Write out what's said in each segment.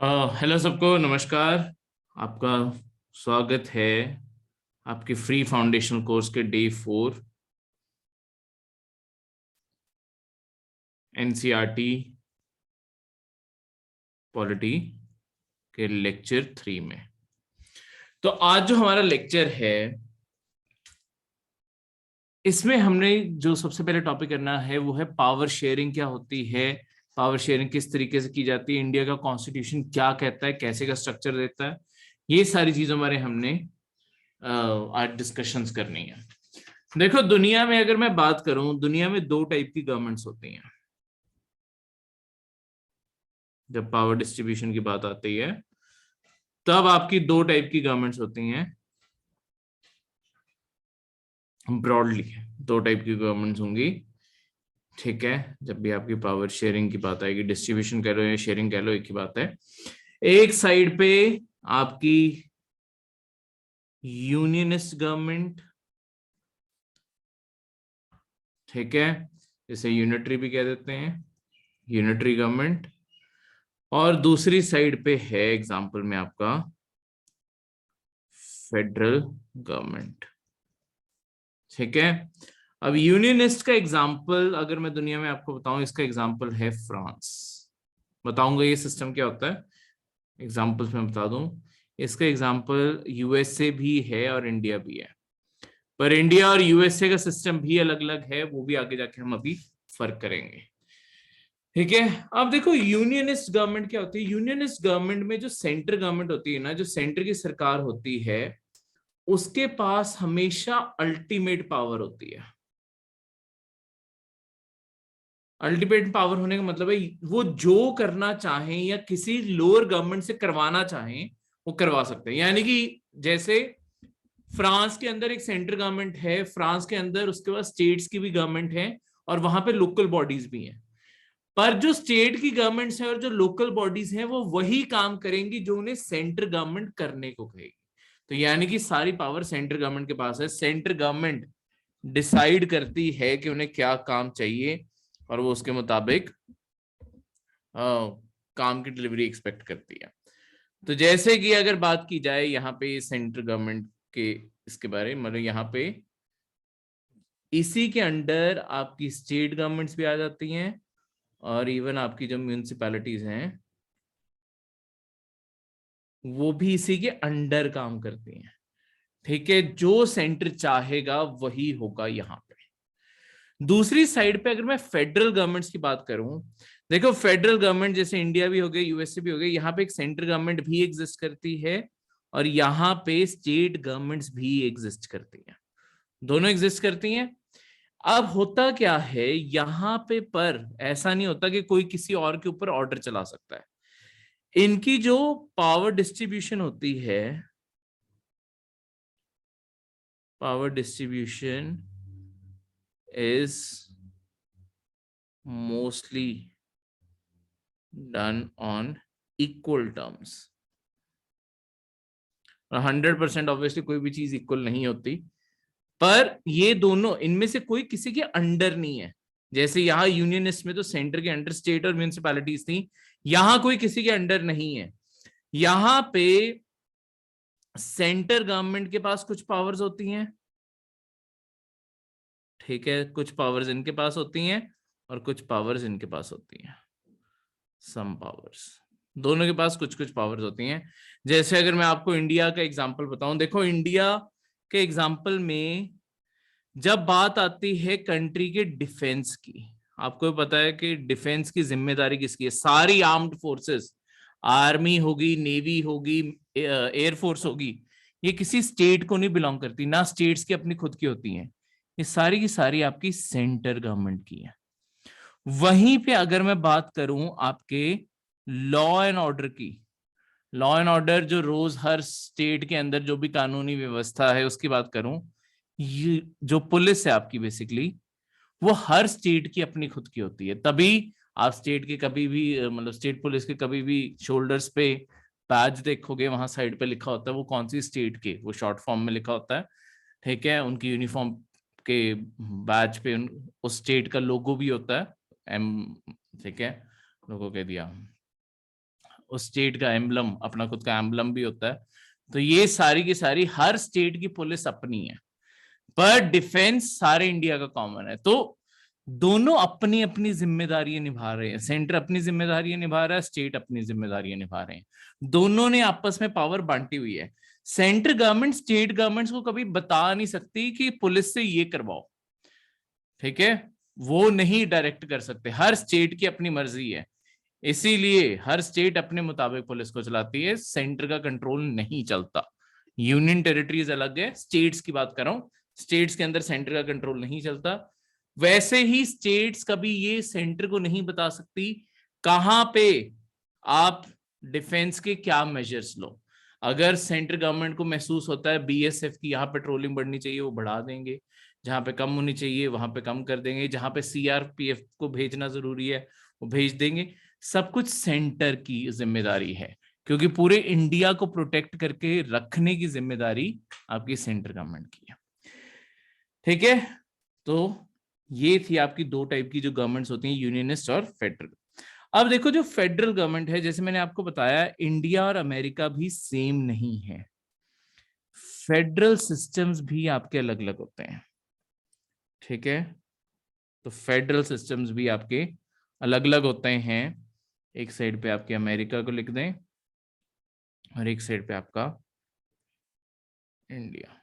Hello सबको नमस्कार। आपका स्वागत है आपके फ्री फाउंडेशनल कोर्स के डे 4 एनसीईआरटी पॉलिटी के लेक्चर 3 में। तो आज जो हमारा लेक्चर है इसमें हमने जो सबसे पहले टॉपिक करना है वो है पावर शेयरिंग क्या होती है, पावर शेयरिंग किस तरीके से की जाती है, इंडिया का कॉन्स्टिट्यूशन क्या कहता है, कैसे का स्ट्रक्चर देता है, ये सारी चीजों बारे हमने आज डिस्कशंस करनी है। देखो दुनिया में अगर मैं बात करूं, दुनिया में दो टाइप की गवर्नमेंट्स होती हैं। जब पावर डिस्ट्रीब्यूशन की बात आती है तब आपकी दो टाइप की गवर्नमेंट्स होती हैं। ब्रॉडली दो टाइप की गवर्नमेंट्स होंगी, ठीक है। जब भी आपकी पावर शेयरिंग की बात आएगी, डिस्ट्रीब्यूशन कह लो या शेयरिंग कह लो, एक ही बात है। एक साइड पे आपकी यूनियनिस्ट गवर्नमेंट, ठीक है, जिसे यूनिटरी भी कह देते हैं, यूनिटरी गवर्नमेंट। और दूसरी साइड पे है एग्जांपल में आपका फेडरल गवर्नमेंट, ठीक है। अब यूनियनिस्ट का एग्जांपल अगर मैं दुनिया में आपको बताऊं, इसका एग्जांपल है फ्रांस। बताऊंगा ये सिस्टम क्या होता है, एग्जांपल्स में बता दूं। इसका एग्जांपल यूएसए भी है और इंडिया भी है, पर इंडिया और यूएसए का सिस्टम भी अलग अलग है, वो भी आगे जाके हम अभी फर्क करेंगे, ठीक है। अब देखो यूनियनिस्ट गवर्नमेंट क्या होती है। यूनियनिस्ट गवर्नमेंट में जो सेंटर गवर्नमेंट होती है ना, जो सेंटर की सरकार होती है, उसके पास हमेशा अल्टीमेट पावर होती है। अल्टीमेट पावर होने का मतलब है वो जो करना चाहें या किसी लोअर गवर्नमेंट से करवाना चाहें वो करवा सकते हैं। यानी कि जैसे फ्रांस के अंदर एक सेंटर गवर्नमेंट है, फ्रांस के अंदर उसके बाद स्टेट्स की भी गवर्नमेंट है और वहां पे लोकल बॉडीज भी हैं। पर जो स्टेट की गवर्नमेंट्स है और जो लोकल बॉडीज हैं वो वही काम करेंगी जो उन्हें सेंटर गवर्नमेंट करने को कहेगी। तो यानी कि सारी पावर सेंटर गवर्नमेंट के पास है। सेंटर गवर्नमेंट डिसाइड करती है कि उन्हें क्या काम चाहिए और वो उसके मुताबिक काम की डिलीवरी एक्सपेक्ट करती है। तो जैसे कि अगर बात की जाए यहाँ पे सेंट्रल गवर्नमेंट के इसके बारे में, मतलब यहाँ पे इसी के अंडर आपकी स्टेट गवर्नमेंट्स भी आ जाती हैं और इवन आपकी जो म्यूनिसिपैलिटीज हैं वो भी इसी के अंडर काम करती हैं, ठीक है। जो सेंटर चाहेगा वही होगा यहाँ पे। दूसरी साइड पे अगर मैं फेडरल गवर्नमेंट्स की बात करूं, देखो फेडरल गवर्नमेंट जैसे इंडिया भी हो गई, यूएसए भी हो गई, यहाँ पे एक सेंट्रल गवर्नमेंट भी एग्जिस्ट करती है और यहाँ पे स्टेट गवर्नमेंट्स भी एग्जिस्ट करती हैं, दोनों एग्जिस्ट करती हैं। अब होता क्या है यहाँ पे, पर ऐसा नहीं होता कि कोई किसी और के ऊपर ऑर्डर चला सकता है। इनकी जो पावर डिस्ट्रीब्यूशन होती है, power distribution is mostly done on equal terms. 100% obviously कोई भी चीज इक्वल नहीं होती, पर ये दोनों इनमें से कोई किसी के अंडर नहीं है। जैसे यहाँ यूनियनिस्ट में तो सेंटर के अंडर स्टेट और म्यूनिसिपैलिटीज थी, यहाँ कोई किसी के अंडर नहीं है। यहाँ पे सेंटर गवर्नमेंट के पास कुछ पावर्स होती हैं, ठीक है, कुछ पावर्स इनके पास होती हैं और कुछ पावर्स इनके पास होती हैं, सम पावर्स। दोनों के पास कुछ कुछ पावर्स होती हैं। जैसे अगर मैं आपको इंडिया का एग्जांपल बताऊं, देखो इंडिया के एग्जांपल में जब बात आती है कंट्री के डिफेंस की, आपको पता है कि डिफेंस की जिम्मेदारी किसकी है। सारी आर्म्ड फोर्सेस, आर्मी होगी, नेवी होगी, एयरफोर्स होगी, ये किसी स्टेट को नहीं बिलोंग करती, ना स्टेट्स की अपनी खुद की होती हैं, ये सारी की सारी आपकी सेंटर गवर्नमेंट की है। वहीं पे अगर मैं बात करूं आपके लॉ एंड ऑर्डर की, लॉ एंड ऑर्डर जो रोज हर स्टेट के अंदर जो भी कानूनी व्यवस्था है उसकी बात करूं, ये जो पुलिस है आपकी बेसिकली, वो हर स्टेट की अपनी खुद की होती है। तभी आप स्टेट के कभी भी मतलब स्टेट पुलिस के कभी भी शोल्डर्स पे बैज देखोगे, वहां साइड पे लिखा होता है वो कौन सी स्टेट के, वो शॉर्ट फॉर्म में लिखा होता है, ठीक है। उनकी यूनिफॉर्म के बैज पे उस स्टेट का लोगो भी होता है, एम, ठीक है, लोगो कह दिया, उस स्टेट का एम्बलम, अपना खुद का एम्बलम भी होता है। तो ये सारी की सारी हर स्टेट की पुलिस अपनी है, पर डिफेंस सारे इंडिया का कॉमन है। तो दोनों अपनी अपनी जिम्मेदारियां निभा रहे हैं, सेंटर अपनी जिम्मेदारियां निभा रहा है, स्टेट अपनी जिम्मेदारियां निभा रहे हैं। दोनों ने आपस में पावर बांटी हुई है। सेंट्रल गवर्नमेंट स्टेट गवर्नमेंट्स को कभी बता नहीं सकती कि पुलिस से ये करवाओ, ठीक है, वो नहीं डायरेक्ट कर सकते, हर स्टेट की अपनी मर्जी है। इसीलिए हर स्टेट अपने मुताबिक पुलिस को चलाती है, सेंटर का कंट्रोल नहीं चलता। यूनियन टेरिटरीज अलग है, स्टेट्स की बात कर रहा हूं, स्टेट्स के अंदर सेंटर का कंट्रोल नहीं चलता। वैसे ही स्टेट्स कभी ये सेंटर को नहीं बता सकती कहां पे आप डिफेंस के क्या मेजर्स लो। अगर सेंट्रल गवर्नमेंट को महसूस होता है बीएसएफ की यहाँ पेट्रोलिंग बढ़नी चाहिए, वो बढ़ा देंगे, जहां पे कम होनी चाहिए वहां पे कम कर देंगे, जहां पे सीआरपीएफ को भेजना जरूरी है वो भेज देंगे। सब कुछ सेंटर की जिम्मेदारी है, क्योंकि पूरे इंडिया को प्रोटेक्ट करके रखने की जिम्मेदारी आपकी सेंट्रल गवर्नमेंट की है, ठीक है। तो ये थी आपकी दो टाइप की जो गवर्नमेंट्स होती हैं, यूनियनिस्ट और फेडरल। अब देखो जो फेडरल गवर्नमेंट है, जैसे मैंने आपको बताया, इंडिया और अमेरिका भी सेम नहीं है, फेडरल सिस्टम्स भी आपके अलग अलग होते हैं, ठीक है। तो फेडरल सिस्टम्स भी आपके अलग अलग होते हैं। एक साइड पे आपके अमेरिका को लिख दें और एक साइड पे आपका इंडिया,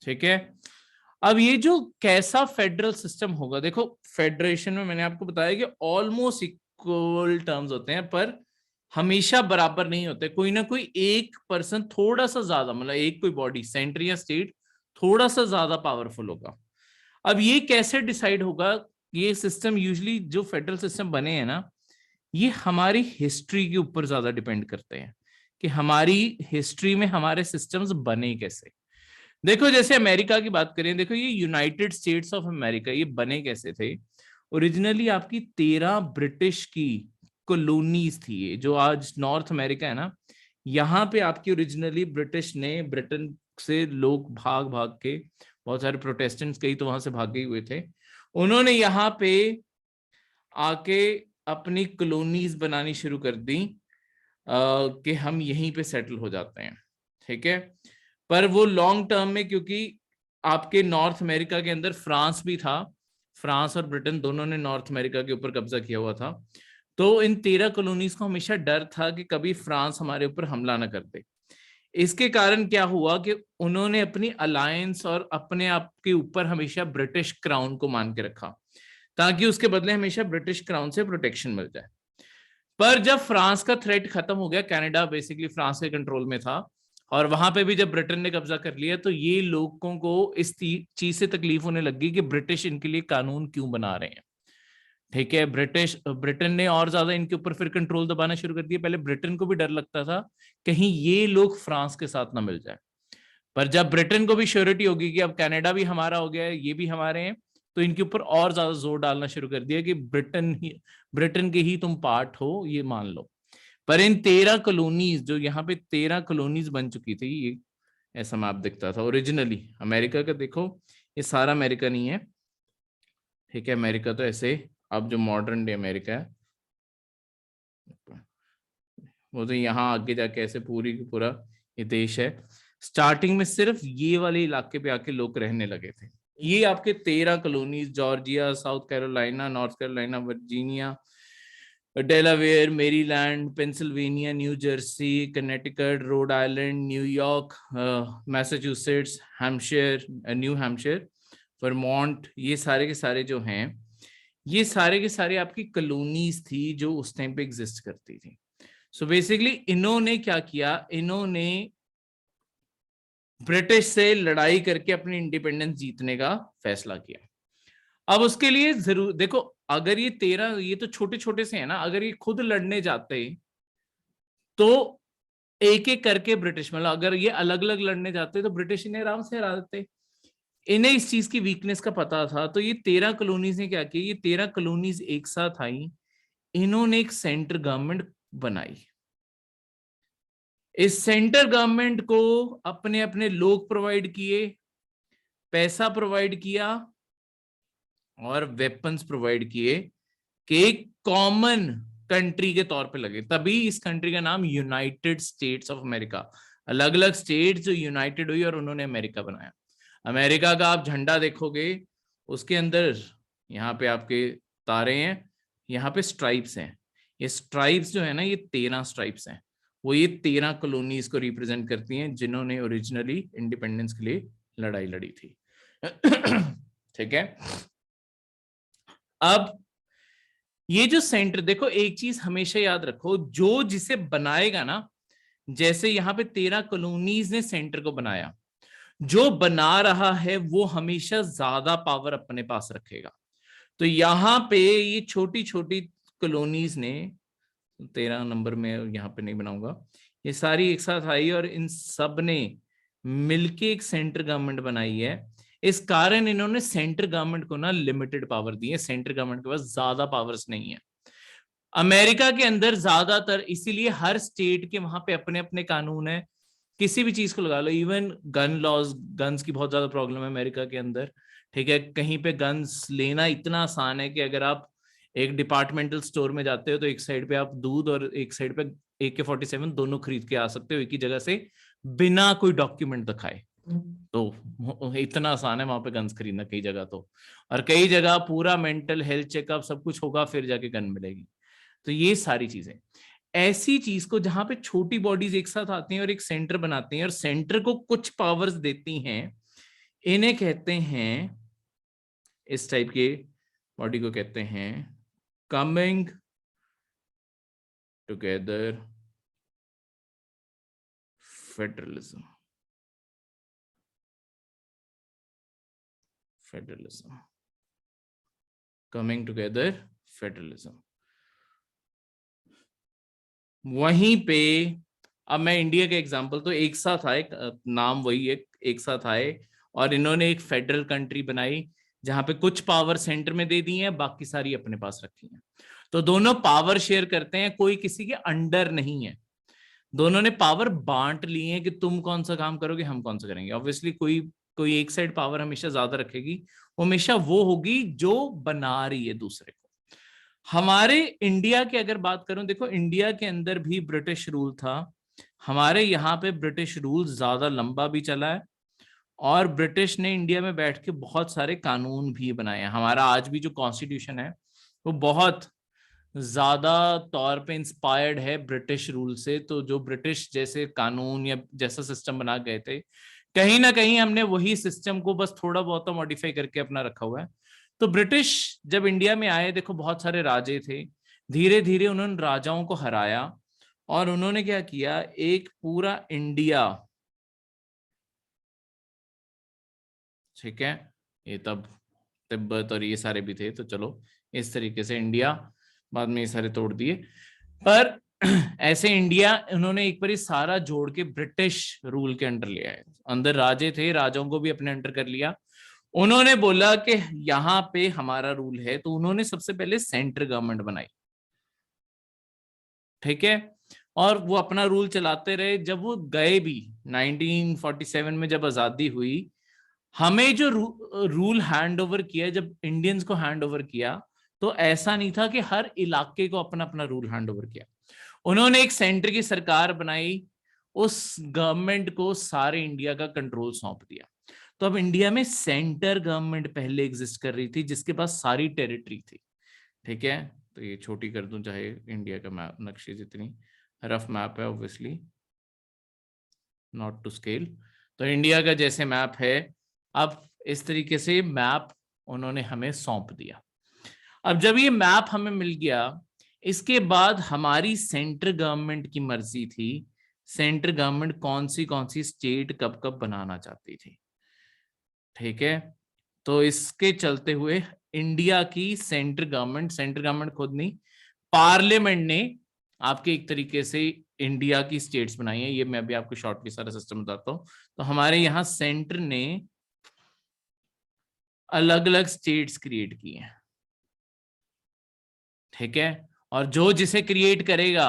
ठीक है। अब ये जो कैसा फेडरल सिस्टम होगा, देखो फेडरेशन में मैंने आपको बताया कि ऑलमोस्ट इक्वल टर्म्स होते हैं, पर हमेशा बराबर नहीं होते। कोई ना कोई एक पर्सन थोड़ा सा ज्यादा, मतलब एक कोई बॉडी सेंटर या स्टेट थोड़ा सा ज्यादा पावरफुल होगा। अब ये कैसे डिसाइड होगा? ये सिस्टम यूजुअली जो फेडरल सिस्टम बने हैं ना, ये हमारी हिस्ट्री के ऊपर ज्यादा डिपेंड करते हैं कि हमारी हिस्ट्री में हमारे सिस्टम्स बने कैसे। देखो जैसे अमेरिका की बात करें, देखो ये यूनाइटेड स्टेट्स ऑफ अमेरिका ये बने कैसे थे? ओरिजिनली आपकी 13 ब्रिटिश की कॉलोनीज थी, ये जो आज नॉर्थ अमेरिका है ना, यहाँ पे आपकी ओरिजिनली ब्रिटिश ने, ब्रिटेन से लोग भाग भाग के, बहुत सारे प्रोटेस्टेंट्स कई तो वहां से भागे हुए थे, उन्होंने यहाँ पे आके अपनी कॉलोनीज बनानी शुरू कर दी कि हम यहीं पे सेटल हो जाते हैं, ठीक है। पर वो लॉन्ग टर्म में, क्योंकि आपके नॉर्थ अमेरिका के अंदर फ्रांस भी था, फ्रांस और ब्रिटेन दोनों ने नॉर्थ अमेरिका के ऊपर कब्जा किया हुआ था, तो इन 13 कॉलोनीज को हमेशा डर था कि कभी फ्रांस हमारे ऊपर हमला ना कर दे। इसके कारण क्या हुआ कि उन्होंने अपनी अलायंस और अपने आप के ऊपर हमेशा ब्रिटिश क्राउन को मान के रखा, ताकि उसके बदले हमेशा ब्रिटिश क्राउन से प्रोटेक्शन मिल जाए। पर जब फ्रांस का थ्रेट खत्म हो गया, कनाडा बेसिकली फ्रांस के कंट्रोल में था, और वहां पे भी जब ब्रिटेन ने कब्जा कर लिया, तो ये लोगों को इस चीज से तकलीफ होने लगी कि ब्रिटिश इनके लिए कानून क्यों बना रहे हैं, ठीक है। ब्रिटेन ने और ज्यादा इनके ऊपर फिर कंट्रोल दबाना शुरू कर दिया। पहले ब्रिटेन को भी डर लगता था कहीं ये लोग फ्रांस के साथ ना मिल जाए, पर जब ब्रिटेन को भी श्योरिटी होगी कि अब कनाडा भी हमारा हो गया है, ये भी हमारे हैं, तो इनके ऊपर और ज्यादा जोर डालना शुरू कर दिया कि ब्रिटेन के ही तुम पार्ट हो, ये मान लो। पर इन 13 कॉलोनीज, जो यहाँ पे 13 कॉलोनीज बन चुकी थी, ये ऐसा मैप दिखता था ओरिजिनली अमेरिका का। देखो ये सारा अमेरिका नहीं है, ठीक है, अमेरिका तो ऐसे अब जो मॉडर्न डे अमेरिका है वो तो यहाँ आगे जाके ऐसे पूरी पूरा ये देश है। स्टार्टिंग में सिर्फ ये वाले इलाके पे आके लोग रहने लगे थे। ये आपके 13 colonies, Georgia, south Carolina, north Carolina, Virginia, Delaware, Maryland, Pennsylvania, new Jersey, Connecticut, Rhode Island, New York, Massachusetts, Hampshire, new Hampshire, Vermont, ये सारे के सारे जो हैं, ये सारे के सारे आपकी कॉलोनीज थी जो उस टाइम पे एग्जिस्ट करती थी। सो बेसिकली इन्होंने क्या किया, इन्होंने ब्रिटिश से लड़ाई करके अपनी इंडिपेंडेंस जीतने का फैसला किया। अब उसके लिए जरूर देखो, अगर ये 13, ये तो छोटे छोटे से है ना, अगर ये खुद लड़ने जाते तो एक एक करके ब्रिटिश, मतलब अगर ये अलग अलग लड़ने जाते तो ब्रिटिश इन्हें आराम से हरा देते। इन्हें इस चीज की वीकनेस का पता था, तो ये 13 कॉलोनीज ने क्या किया, ये 13 कॉलोनीज एक साथ आई, इन्होंने एक सेंटर गवर्नमेंट बनाई। इस सेंटर गवर्नमेंट को अपने अपने लोग प्रोवाइड किए, पैसा प्रोवाइड किया और वेपन्स प्रोवाइड किए कि एक कॉमन कंट्री के तौर पे लगे, तभी इस कंट्री का नाम यूनाइटेड स्टेट्स ऑफ अमेरिका, अलग अलग स्टेट जो यूनाइटेड हुई और उन्होंने अमेरिका बनाया। अमेरिका का आप झंडा देखोगे, उसके अंदर यहाँ पे आपके तारे हैं, यहाँ पे स्ट्राइप्स हैं, ये स्ट्राइप्स जो है ना, ये 13 स्ट्राइप्स हैं, वो ये 13 कॉलोनीज को रिप्रेजेंट करती हैं जिन्होंने ओरिजिनली इंडिपेंडेंस के लिए लड़ाई लड़ी थी। ठीक है, अब ये जो सेंटर देखो, एक चीज हमेशा याद रखो, जो जिसे बनाएगा ना, जैसे यहाँ पे 13 कॉलोनीज ने सेंटर को बनाया, जो बना रहा है वो हमेशा ज्यादा पावर अपने पास रखेगा। तो यहाँ पे ये छोटी छोटी कॉलोनीज ने, 13 नंबर में यहाँ पे नहीं बनाऊंगा, ये सारी एक साथ आई और इन सब ने मिलके एक सेंटर गवर्नमेंट बनाई है। इस कारण इन्होंने सेंटर गवर्नमेंट को ना लिमिटेड पावर दी है, सेंटर गवर्नमेंट के पास ज्यादा पावर्स नहीं है। अमेरिका के अंदर ज्यादातर, इसीलिए हर स्टेट के वहां पे अपने अपने कानून है, किसी भी चीज को लगा लो, इवन गन लॉज, गन्स की बहुत ज्यादा प्रॉब्लम है अमेरिका के अंदर। ठीक है, कहीं पे गन्स लेना इतना आसान है कि अगर आप एक डिपार्टमेंटल स्टोर में जाते हो तो एक साइड पे आप दूध और एक साइड पे AK-47 दोनों खरीद के आ सकते हो एक ही जगह से, बिना कोई डॉक्यूमेंट दिखाए। तो इतना आसान है वहां पे गन्स खरीदना कई जगह तो, और कई जगह पूरा मेंटल हेल्थ चेकअप सब कुछ होगा फिर जाके गन मिलेगी। तो ये सारी चीजें, ऐसी चीज को जहां पे छोटी बॉडीज एक साथ आती हैं और एक सेंटर बनाती हैं और सेंटर को कुछ पावर्स देती हैं, इन्हें कहते हैं, इस टाइप के बॉडी को कहते हैं coming together federalism. Federalism, coming together federalism. वहीं पे अब मैं इंडिया के एग्जांपल, तो एक साथ आए, नाम वही एक साथ आए और इन्होंने एक फेडरल कंट्री बनाई जहां पे कुछ पावर सेंटर में दे दी है, बाकी सारी अपने पास रखी है। तो दोनों पावर शेयर करते हैं, कोई किसी के अंडर नहीं है, दोनों ने पावर बांट ली है कि तुम कौन सा काम करोगे हम कौन सा करेंगे। ऑब्वियसली कोई कोई एक साइड पावर हमेशा ज्यादा रखेगी, हमेशा वो होगी जो बना रही है दूसरे को। हमारे इंडिया की अगर बात करूं, देखो इंडिया के अंदर भी ब्रिटिश रूल था, हमारे यहाँ पे ब्रिटिश रूल ज्यादा लंबा भी चला है और ब्रिटिश ने इंडिया में बैठ के बहुत सारे कानून भी बनाए हैं। हमारा आज भी जो कॉन्स्टिट्यूशन है वो बहुत ज्यादा तौर पे इंस्पायर्ड है ब्रिटिश रूल से। तो जो ब्रिटिश जैसे कानून या जैसा सिस्टम बना गए थे, कहीं ना कहीं हमने वही सिस्टम को बस थोड़ा बहुत मॉडिफाई करके अपना रखा हुआ है। तो ब्रिटिश जब इंडिया में आए, देखो बहुत सारे राजे थे, धीरे धीरे उन्होंने राजाओं को हराया और उन्होंने क्या किया, एक पूरा इंडिया, ठीक है, ये तब तिब्बत और ये सारे भी थे, तो चलो इस तरीके से इंडिया, बाद में ये सारे तोड़ दिए, पर ऐसे इंडिया उन्होंने एक बार ही सारा जोड़ के ब्रिटिश रूल के अंडर लिया है। अंदर राजे थे, राजाओं को भी अपने अंडर कर लिया। उन्होंने बोला कि यहाँ पे हमारा रूल है, तो उन्होंने सबसे पहले सेंट्रल गवर्नमेंट बनाई, ठीक है, और वो अपना रूल चलाते रहे। जब वो गए भी 1947 में, जब आजादी हुई, हमें जो रूल हैंड ओवर किया, जब इंडियंस को हैंड ओवर किया, तो ऐसा नहीं था कि हर इलाके को अपना अपना रूल हैंड ओवर किया, उन्होंने एक सेंटर की सरकार बनाई, उस गवर्नमेंट को सारे इंडिया का कंट्रोल सौंप दिया। तो अब इंडिया में सेंटर गवर्नमेंट पहले एग्जिस्ट कर रही थी जिसके पास सारी टेरिटरी थी, ठीक है। तो ये छोटी कर दूं, चाहे इंडिया का मैप नक्शे जितनी रफ मैप है, ऑब्वियसली नॉट टू स्केल, तो इंडिया का जैसे मैप है, अब इस तरीके से मैप उन्होंने हमें सौंप दिया। अब जब ये मैप हमें मिल गया, इसके बाद हमारी सेंट्रल गवर्नमेंट की मर्जी थी, सेंट्रल गवर्नमेंट कौन सी स्टेट कब कब बनाना चाहती थी, ठीक है। तो इसके चलते हुए इंडिया की सेंट्रल गवर्नमेंट खुद नहीं, पार्लियामेंट ने आपके एक तरीके से इंडिया की स्टेट्स बनाई है। ये मैं अभी आपको शॉर्टली सारा सिस्टम बताता हूँ। तो हमारे यहाँ सेंटर ने अलग अलग स्टेट्स क्रिएट की हैं, ठीक है, और जो जिसे क्रिएट करेगा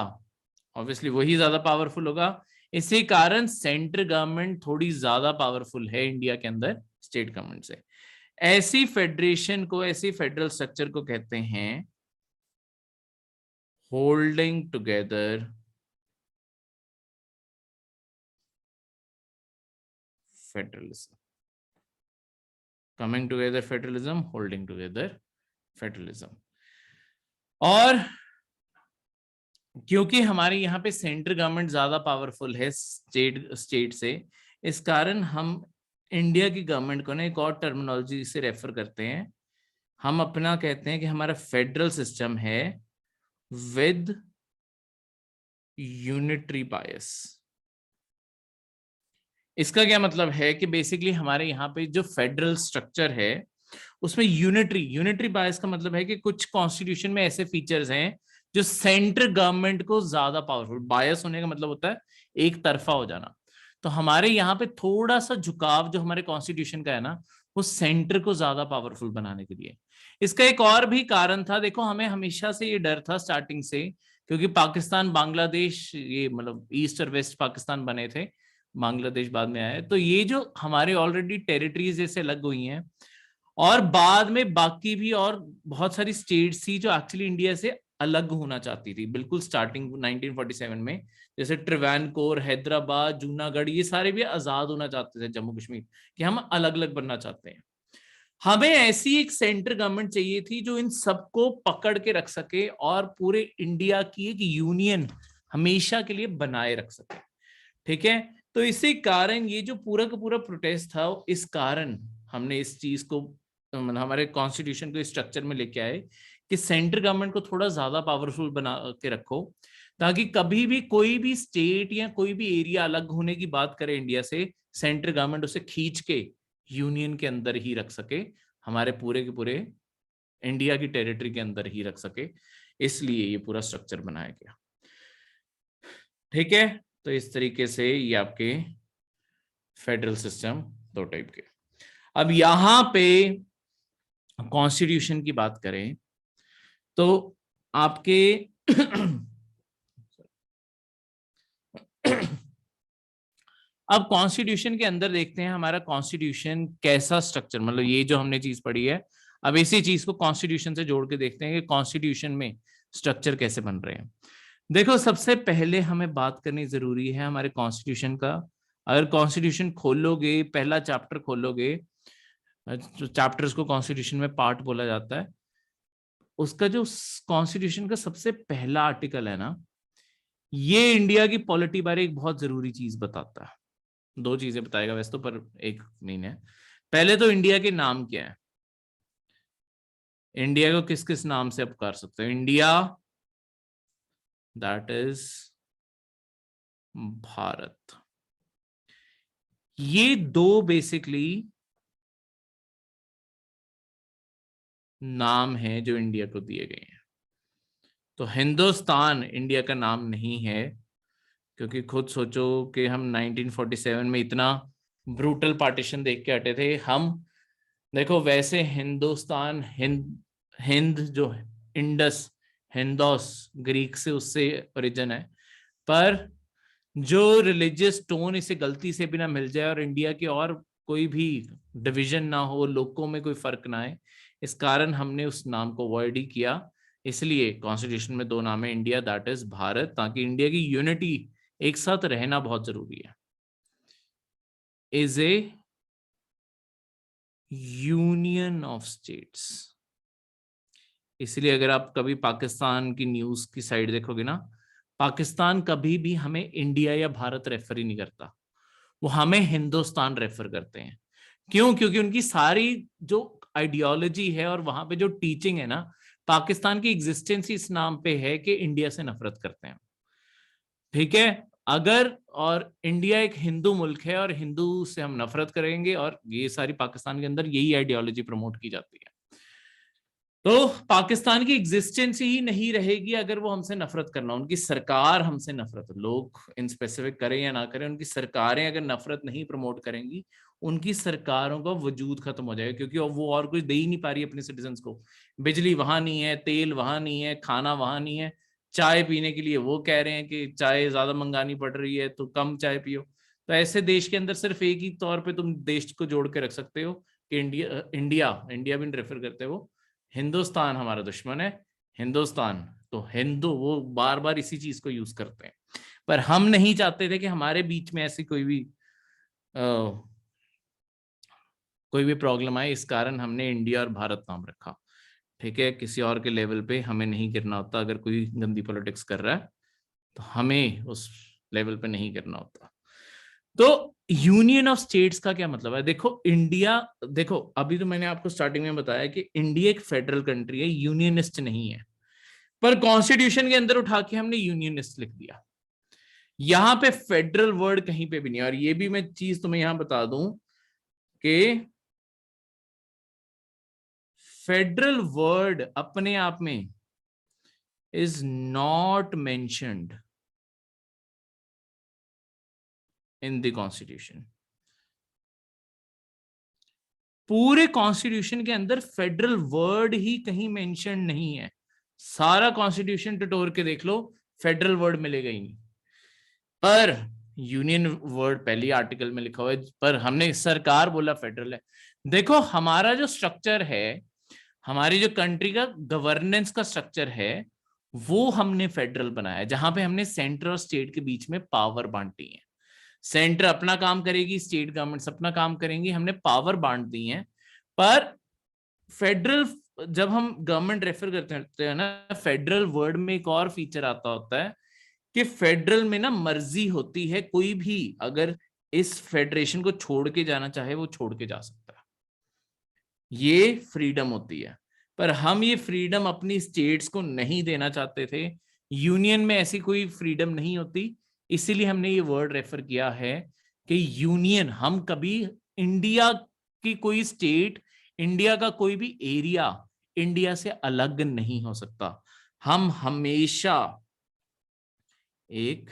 ऑब्वियसली वही ज्यादा पावरफुल होगा। इसी कारण सेंट्रल गवर्नमेंट थोड़ी ज्यादा पावरफुल है इंडिया के अंदर स्टेट गवर्नमेंट से। ऐसी फेडरेशन को, ऐसी फेडरल स्ट्रक्चर को कहते हैं holding together federalism, coming together federalism, holding together federalism. और क्योंकि हमारे यहाँ पे सेंट्रल गवर्नमेंट ज्यादा पावरफुल है स्टेट से, इस कारण हम इंडिया की गवर्नमेंट को ना एक और टर्मिनोलॉजी से रेफर करते हैं। हम अपना कहते हैं कि हमारा फेडरल सिस्टम है विद यूनिटरी बायस। इसका क्या मतलब है कि बेसिकली हमारे यहाँ पे जो फेडरल स्ट्रक्चर है उसमें यूनिटरी बायस का मतलब है कि कुछ कॉन्स्टिट्यूशन में ऐसे फीचर्स हैं जो सेंट्रल गवर्नमेंट को ज्यादा पावरफुल, बायस होने का मतलब होता है एक तरफा हो जाना। तो हमारे यहाँ पे थोड़ा सा झुकाव जो हमारे कॉन्स्टिट्यूशन का है ना, वो सेंटर को ज्यादा पावरफुल बनाने के लिए। इसका एक और भी कारण था, देखो हमें हमेशा से ये डर था स्टार्टिंग से, क्योंकि पाकिस्तान बांग्लादेश ये मतलब ईस्ट और वेस्ट पाकिस्तान बने थे, बांग्लादेश बाद में आया, तो ये जो हमारे ऑलरेडी टेरिटरीज जैसे लग हुई हैं, और बाद में बाकी भी और बहुत सारी स्टेट्स थी जो एक्चुअली इंडिया से अलग होना चाहती थी बिल्कुल स्टार्टिंग 1947 में, जैसे ट्रिवानकोर, हैदराबाद, जूनागढ़, ये सारे भी आजाद होना चाहते थे, जम्मू कश्मीर, कि हम अलग अलग बनना चाहते हैं। हमें ऐसी एक सेंट्रल गवर्नमेंट चाहिए थी जो इन सबको पकड़ के रख सके और पूरे इंडिया की एक यूनियन हमेशा के लिए बनाए रख सके। ठीक है, तो इसी कारण ये जो पूरा का पूरा प्रोटेस्ट था, इस कारण हमने इस चीज को हमारे कॉन्स्टिट्यूशन को स्ट्रक्चर में लेके आए कि सेंट्रल गवर्नमेंट को थोड़ा ज्यादा पावरफुल बना के रखो, ताकि कभी भी कोई भी स्टेट या कोई भी एरिया अलग होने की बात करे इंडिया से, सेंट्रल गवर्नमेंट उसे खींच के यूनियन के अंदर ही रख सके, हमारे पूरे के पूरे इंडिया की टेरिटरी के अंदर ही रख सके। इसलिए ये पूरा स्ट्रक्चर बनाया गया। ठीक है, तो इस तरीके से ये आपके फेडरल सिस्टम दो टाइप के। अब यहां पे कॉन्स्टिट्यूशन की बात करें तो आपके अब कॉन्स्टिट्यूशन के अंदर देखते हैं हमारा कॉन्स्टिट्यूशन कैसा स्ट्रक्चर, मतलब ये जो हमने चीज पढ़ी है, अब इसी चीज को कॉन्स्टिट्यूशन से जोड़ के देखते हैं कि कॉन्स्टिट्यूशन में स्ट्रक्चर कैसे बन रहे हैं। देखो सबसे पहले हमें बात करनी जरूरी है हमारे कॉन्स्टिट्यूशन का। अगर कॉन्स्टिट्यूशन खोलोगे, पहला चैप्टर खोलोगे, चैप्टर्स को कॉन्स्टिट्यूशन में पार्ट बोला जाता है, उसका जो कॉन्स्टिट्यूशन का सबसे पहला आर्टिकल है ना, ये इंडिया की पॉलिटी बारे एक बहुत जरूरी चीज बताता है। दो चीजें बताएगा वैसे तो, पर एक नहीं है। पहले तो इंडिया के नाम क्या है, इंडिया को किस किस नाम से पुकार सकते हो? India, that is Bharat. ये दो बेसिकली नाम है जो इंडिया को दिए गए हैं। तो हिंदुस्तान इंडिया का नाम नहीं है, क्योंकि खुद सोचो कि हम 1947 में इतना ब्रूटल पार्टीशन देख के हटे थे हम। देखो वैसे हिंदुस्तान, हिंद जो है, इंडस, हिंदोस ग्रीक से उससे ओरिजिन है, पर जो रिलीजियस टोन इसे गलती से भी ना मिल जाए और इंडिया के और कोई भी डिवीजन ना हो, लोगों में कोई फर्क ना आए, इस कारण हमने उस नाम को अवॉइड ही किया। इसलिए कॉन्स्टिट्यूशन में दो नाम है, इंडिया दैट इज भारत, ताकि इंडिया की यूनिटी, एक साथ रहना बहुत जरूरी है, is A union of states. इसलिए अगर आप कभी पाकिस्तान की न्यूज की साइड देखोगे ना, पाकिस्तान कभी भी हमें इंडिया या भारत रेफर ही नहीं करता, वो हमें हिंदुस्तान रेफर करते हैं। क्यों? क्योंकि उनकी सारी जो आइडियोलॉजी है और वहां पे जो टीचिंग है ना, पाकिस्तान की एग्जिस्टेंस इस नाम पे है कि इंडिया से नफरत करते हैं। ठीक है, अगर और इंडिया एक हिंदू मुल्क है और हिंदू से हम नफरत करेंगे, और ये सारी पाकिस्तान के अंदर यही आइडियोलॉजी प्रमोट की जाती है। तो पाकिस्तान की एग्जिस्टेंस ही नहीं रहेगी अगर वो हमसे नफरत करना, उनकी सरकार हमसे नफरत, लोग इन स्पेसिफिक करें या ना करें, उनकी सरकारें अगर नफरत नहीं प्रमोट करेंगी, उनकी सरकारों का वजूद खत्म हो जाएगा, क्योंकि वो और कुछ दे ही नहीं पा रही अपने सिटीजन्स को। बिजली वहां नहीं है, तेल वहां नहीं है, खाना वहां नहीं है, चाय पीने के लिए वो कह रहे हैं कि चाय ज्यादा मंगानी पड़ रही है तो कम चाय पियो। तो ऐसे देश के अंदर सिर्फ एक ही तौर पे तुम देश को जोड़ के रख सकते हो कि इंडिया इंडिया इंडिया भी रेफर करते हो, हिंदुस्तान हमारा दुश्मन है, हिंदुस्तान तो हिंदू वो बार बार इसी चीज को यूज करते हैं, पर हम नहीं चाहते थे कि हमारे बीच में ऐसी कोई भी प्रॉब्लम आए, इस कारण हमने इंडिया और भारत नाम रखा। ठीक है, किसी और के लेवल पे हमें नहीं गिरना होता। अगर कोई गंदी पॉलिटिक्स कर रहा है तो हमें उस लेवल पे नहीं करना होता। तो यूनियन ऑफ स्टेट्स का क्या मतलब है? देखो इंडिया, देखो अभी तो मैंने आपको स्टार्टिंग में बताया कि इंडिया एक फेडरल कंट्री है, यूनियनिस्ट नहीं है, पर कॉन्स्टिट्यूशन के अंदर उठा के हमने यूनियनिस्ट लिख दिया। यहां पे फेडरल वर्ड कहीं पे भी नहीं। और ये भी मैं चीज तुम्हें यहां बता दूं कि फेडरल वर्ड अपने आप में is not mentioned in the constitution. पूरे कॉन्स्टिट्यूशन के अंदर फेडरल वर्ड ही कहीं मेंशन नहीं है। सारा कॉन्स्टिट्यूशन टटोर के देख लो, फेडरल वर्ड मिलेगा ही नहीं। पर यूनियन वर्ड पहली आर्टिकल में लिखा हुआ है, पर हमने सरकार बोला फेडरल है। देखो हमारा जो स्ट्रक्चर है, हमारी जो कंट्री का गवर्नेंस का स्ट्रक्चर है, वो हमने फेडरल बनाया, जहां पे हमने सेंटर और स्टेट के बीच में पावर बांटी है। सेंटर अपना काम करेगी, स्टेट गवर्नमेंट्स अपना काम करेंगी, हमने पावर बांट दी है। पर फेडरल, जब हम गवर्नमेंट रेफर करते हैं ना, फेडरल वर्ड में एक और फीचर आता होता है कि फेडरल में ना मर्जी होती है, कोई भी अगर इस फेडरेशन को छोड़ के जाना चाहे वो छोड़ के जा सकता है, ये फ्रीडम होती है। पर हम ये फ्रीडम अपनी स्टेट्स को नहीं देना चाहते थे। यूनियन में ऐसी कोई फ्रीडम नहीं होती, इसीलिए हमने ये वर्ड रेफर किया है कि यूनियन, हम कभी इंडिया की कोई स्टेट, इंडिया का कोई भी एरिया इंडिया से अलग नहीं हो सकता। हम हमेशा एक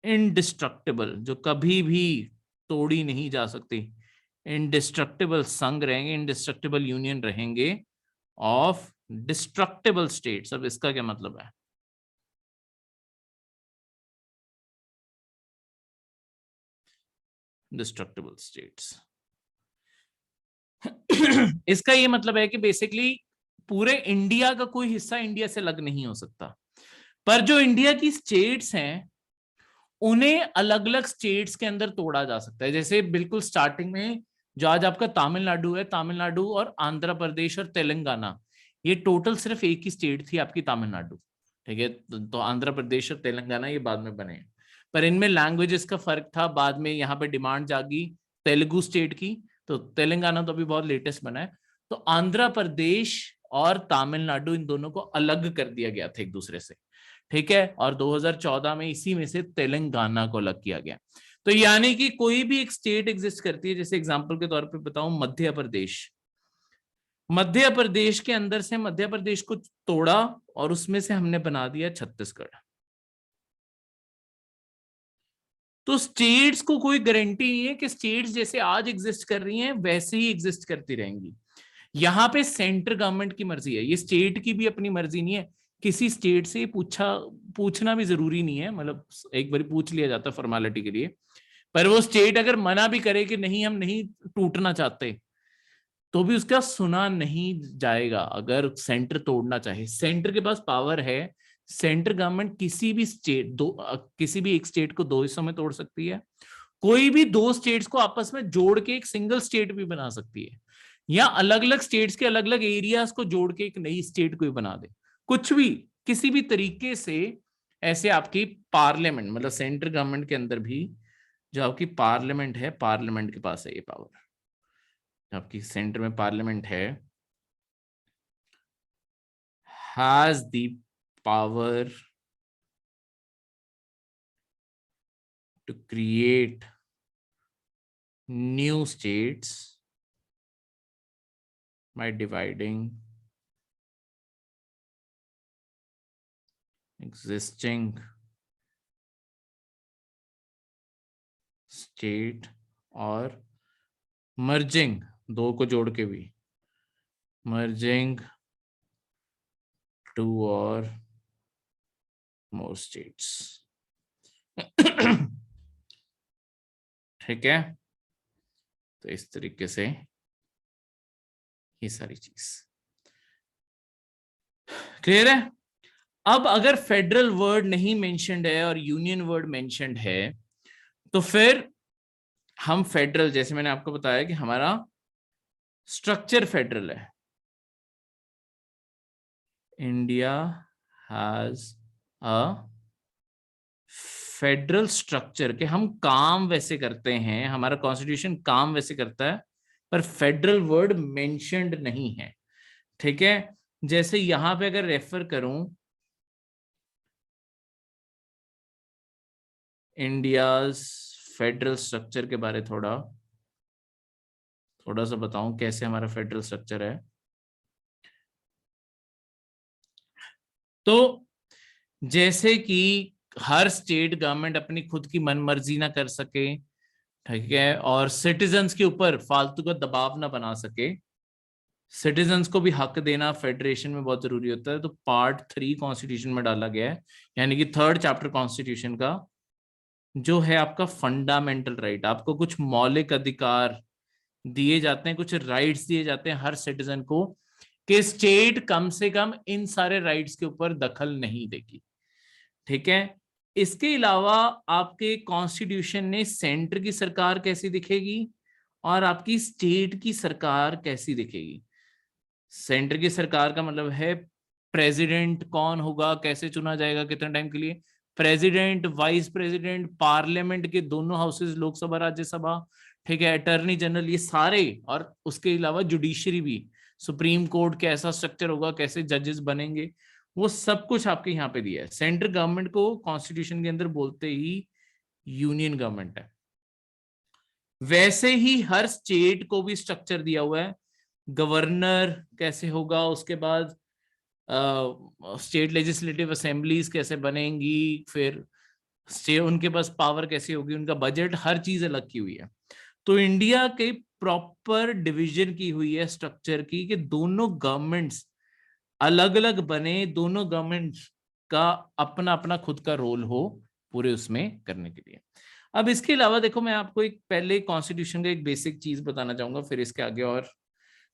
इनडिस्ट्रक्टिबल, जो कभी भी तोड़ी नहीं जा सकती, इनडिस्ट्रक्टिबल संघ रहेंगे, इनडिस्ट्रक्टिबल यूनियन रहेंगे ऑफ डिस्ट्रक्टिबल स्टेट्स। अब इसका क्या मतलब है? डिस्ट्रक्टिबल स्टेट्स इसका ये मतलब है कि बेसिकली पूरे इंडिया का कोई हिस्सा इंडिया से अलग नहीं हो सकता, पर जो इंडिया की स्टेट्स हैं उन्हें अलग अलग स्टेट्स के अंदर तोड़ा जा सकता है। जैसे बिल्कुल स्टार्टिंग में जो आज आपका तमिलनाडु है, तमिलनाडु और आंध्र प्रदेश और तेलंगाना, ये टोटल सिर्फ एक ही स्टेट थी आपकी, तमिलनाडु। ठीक है, तो आंध्र प्रदेश और तेलंगाना ये बाद में बने, पर इनमें लैंग्वेजेस का फर्क था। बाद में यहाँ पे डिमांड जागी तेलुगु स्टेट की, तो तेलंगाना तो अभी बहुत लेटेस्ट बना है। तो आंध्र प्रदेश और तमिलनाडु, इन दोनों को अलग कर दिया गया था एक दूसरे से। ठीक है, और 2014 में इसी में से तेलंगाना को अलग किया गया। तो यानी कि कोई भी एक स्टेट एग्जिस्ट करती है, जैसे एग्जांपल के तौर पे बताऊं मध्य प्रदेश, मध्य प्रदेश के अंदर से मध्य प्रदेश को तोड़ा और उसमें से हमने बना दिया छत्तीसगढ़। तो स्टेट्स को कोई गारंटी नहीं है कि स्टेट्स जैसे आज एग्जिस्ट कर रही हैं वैसे ही एग्जिस्ट करती रहेंगी। यहाँ पे सेंट्रल गवर्नमेंट की मर्जी है, ये स्टेट की भी अपनी मर्जी नहीं है। किसी स्टेट से पूछना भी जरूरी नहीं है, मतलब एक बार पूछ लिया जाता है फॉर्मेलिटी के लिए, पर वो स्टेट अगर मना भी करे कि नहीं हम नहीं टूटना चाहते, तो भी उसका सुना नहीं जाएगा। अगर सेंटर तोड़ना चाहे, सेंटर के पास पावर है। सेंट्रल गवर्नमेंट किसी भी किसी भी एक स्टेट को दो हिस्सों में तोड़ सकती है, कोई भी दो स्टेट्स को आपस में जोड़ के एक सिंगल स्टेट भी बना सकती है, या अलग अलग स्टेट्स के अलग अलग एरियाज को जोड़ के एक नई स्टेट को भी बना दे। कुछ भी, किसी भी तरीके से ऐसे आपकी पार्लियामेंट, मतलब सेंट्रल गवर्नमेंट के अंदर भी जो आपकी पार्लियामेंट है, पार्लियामेंट के पास है ये पावर। आपकी सेंटर में पार्लियामेंट है, has the power to create new states by dividing existing state और merging, दो को जोड़ के भी, merging two or more states। ठीक है, तो इस तरीके से ये सारी चीज। क्लियर है? अब अगर फेडरल वर्ड नहीं मेंशन्ड है और यूनियन वर्ड मेंशन्ड है, तो फिर हम फेडरल, जैसे मैंने आपको बताया कि हमारा स्ट्रक्चर फेडरल है, India has a federal structure, के हम काम वैसे करते हैं, हमारा कॉन्स्टिट्यूशन काम वैसे करता है, पर फेडरल वर्ड मेंशन्ड नहीं है। ठीक है, जैसे यहां पे अगर रेफर करूं इंडियाज फेडरल स्ट्रक्चर के बारे, थोड़ा सा बताऊं कैसे हमारा फेडरल स्ट्रक्चर है। तो जैसे कि हर स्टेट गवर्नमेंट अपनी खुद की मनमर्जी ना कर सके, ठीक है, और सिटीजन्स के ऊपर फालतू का दबाव ना बना सके, सिटीजन्स को भी हक देना फेडरेशन में बहुत जरूरी होता है। तो पार्ट 3 कॉन्स्टिट्यूशन में डाला गया है, यानी कि थर्ड चैप्टर कॉन्स्टिट्यूशन का, जो है आपका फंडामेंटल राइट। आपको कुछ मौलिक अधिकार दिए जाते हैं, कुछ राइट्स दिए जाते हैं हर सिटीजन को, कि स्टेट कम से कम इन सारे राइट्स के ऊपर दखल नहीं देगी। ठीक है, इसके अलावा आपके कॉन्स्टिट्यूशन ने सेंटर की सरकार कैसी दिखेगी और आपकी स्टेट की सरकार कैसी दिखेगी। सेंटर की सरकार का मतलब है प्रेसिडेंट कौन होगा, कैसे चुना जाएगा, कितने टाइम के लिए, प्रेसिडेंट, वाइस प्रेसिडेंट, पार्लियामेंट के दोनों हाउसेस, लोकसभा राज्यसभा, ठीक है, अटॉर्नी जनरल, ये सारे, और उसके अलावा जुडिशरी भी, सुप्रीम कोर्ट कैसा स्ट्रक्चर होगा, कैसे जजेस बनेंगे, वो सब कुछ आपके यहाँ पे दिया है। सेंट्रल गवर्नमेंट को कॉन्स्टिट्यूशन के अंदर बोलते ही यूनियन गवर्नमेंट है। वैसे ही हर स्टेट को भी स्ट्रक्चर दिया हुआ है, गवर्नर कैसे होगा, उसके बाद स्टेट लेजिस्लेटिव असेंबलीज कैसे बनेंगी, फिर स्टेट उनके पास पावर कैसी होगी, उनका बजट, हर चीज अलग की हुई है। तो इंडिया के प्रॉपर डिवीजन की हुई है स्ट्रक्चर की, कि दोनों गवर्नमेंट्स अलग अलग बने, दोनों गवर्नमेंट्स का अपना अपना खुद का रोल हो पूरे उसमें करने के लिए। अब इसके अलावा देखो, मैं आपको एक पहले कॉन्स्टिट्यूशन का एक बेसिक चीज बताना चाहूंगा, फिर इसके आगे और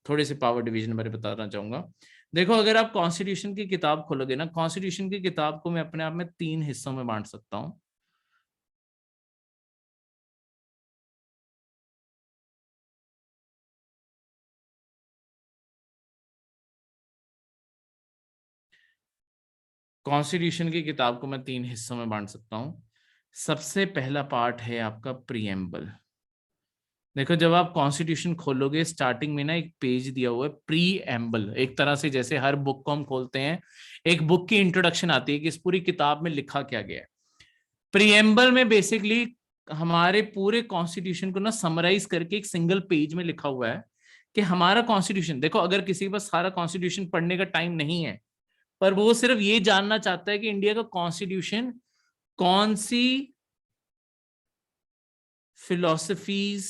थोड़े से पावर डिवीजन बारे बताना चाहूंगा। देखो, अगर आप कॉन्स्टिट्यूशन की किताब खोलोगे ना, कॉन्स्टिट्यूशन की किताब को मैं अपने आप में 3 हिस्सों में बांट सकता हूं। कॉन्स्टिट्यूशन की किताब को मैं 3 हिस्सों में बांट सकता हूं। सबसे पहला पार्ट है आपका प्रीएम्बल। देखो, जब आप कॉन्स्टिट्यूशन खोलोगे, स्टार्टिंग में ना एक पेज दिया हुआ है प्री एम्बल, एक तरह से जैसे हर बुक को हम खोलते हैं, एक बुक की इंट्रोडक्शन आती है कि इस पूरी किताब में लिखा क्या गया है। प्रीएम्बल में बेसिकली हमारे पूरे कॉन्स्टिट्यूशन को ना समराइज करके एक सिंगल पेज में लिखा हुआ है कि हमारा कॉन्स्टिट्यूशन, देखो अगर किसी के पास सारा कॉन्स्टिट्यूशन पढ़ने का टाइम नहीं है, पर वो सिर्फ ये जानना चाहता है कि इंडिया का कॉन्स्टिट्यूशन कौन सी फिलोसफीज